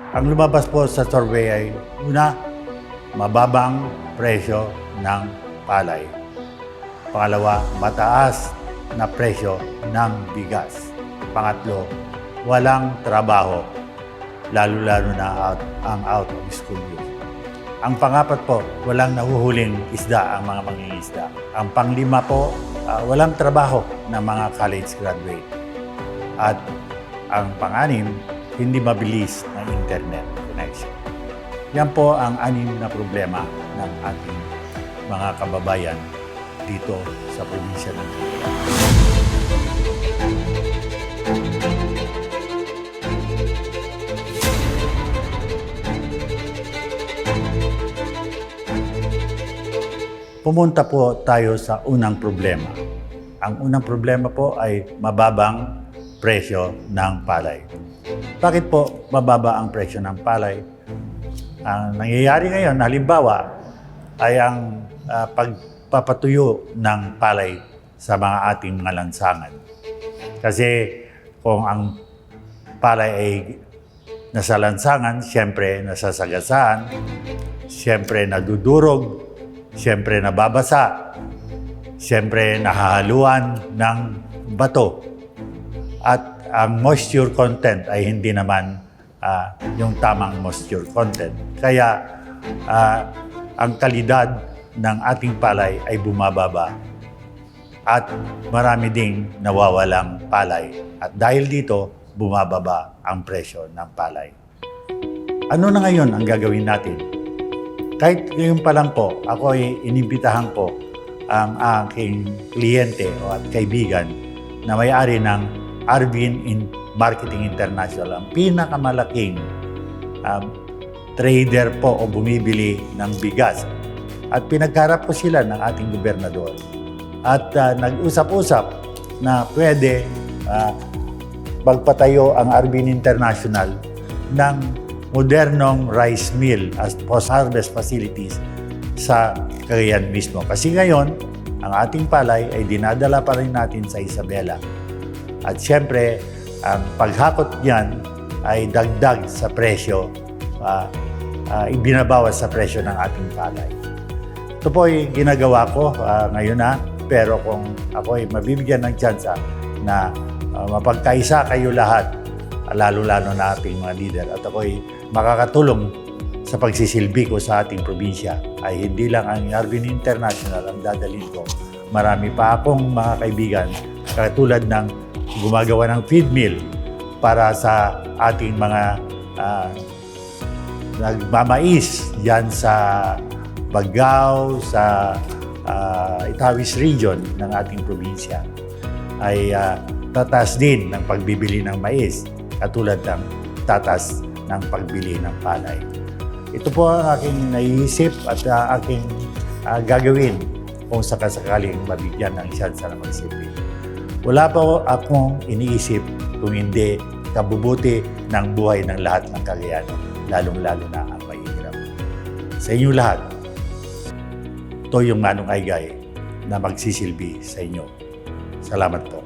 Ang lumabas po sa survey ay una, mababang presyo ng palay. Pangalawa, mataas na presyo ng bigas. Pangatlo, walang trabaho, lalo-lalo na ang out of school youth. Ang pangapat po, walang nahuhuling isda ang mga mangingisda. Ang panglima po, walang trabaho ng mga college graduate. At ang panganim, hindi mabilis ang internet connection. Yan po ang 6 na problema ng ating mga kababayan dito sa probinsya ng Cagayan. Pumunta po tayo sa unang problema. Ang unang problema po ay mababang presyo ng palay. Bakit po mababa ang presyo ng palay? Ang nangyayari ngayon, halimbawa, ay ang pagpapatuyo ng palay sa mga ating mga lansangan. Kasi kung ang palay ay nasa lansangan, siyempre nasasagasaan, siyempre nadudurog, siyempre nababasa, siyempre nahahaluan ng bato. At ang moisture content ay hindi naman yung tamang moisture content. Kaya ang kalidad ng ating palay ay bumababa at marami ding nawawalang palay. At dahil dito, bumababa ang presyo ng palay. Ano na ngayon ang gagawin natin? Kahit ngayon pa lang po, ako ay inimbitahan ko ang aking kliyente at kaibigan na may-ari ng Arvin Marketing International, ang pinakamalaking trader po o bumibili ng bigas. At pinagkarap ko sila ng ating gobernador. At nag-usap-usap na pwede magpatayo ang Arvin International ng modernong rice mill as post-harvest facilities sa Cagayan mismo. Kasi ngayon, ang ating palay ay dinadala pa rin natin sa Isabela. At siyempre, ang paghakot niyan ay dagdag sa presyo, ibinabawas sa presyo ng ating palay. Ito po ay ginagawa ko ngayon na, pero kung ako ay mabibigyan ng tsansa na mapagkaisa kayo lahat, lalo-lalo na ating mga leader, at ako ay makakatulong sa pagsisilbi ko sa ating probinsya, ay hindi lang ang Arvin International ang dadalhin ko. Marami pa akong mga kaibigan, katulad ng gumagawa ng feed mill para sa ating mga nagmamais yan sa Bagao, sa Itawis region ng ating probinsya, ay tatas din ng pagbibili ng mais, katulad ng tatas ng pagbili ng palay. Ito po ang aking naiisip at aking gagawin kung sakasakaling mabigyan ng tsansa na magsilbi. Wala pa akong iniisip kung hindi kabubuti ng buhay ng lahat ng Cagayano, lalong-lalo na ang mahihirap. Sa inyo lahat, ito yung Manong Aygay na magsisilbi sa inyo. Salamat po.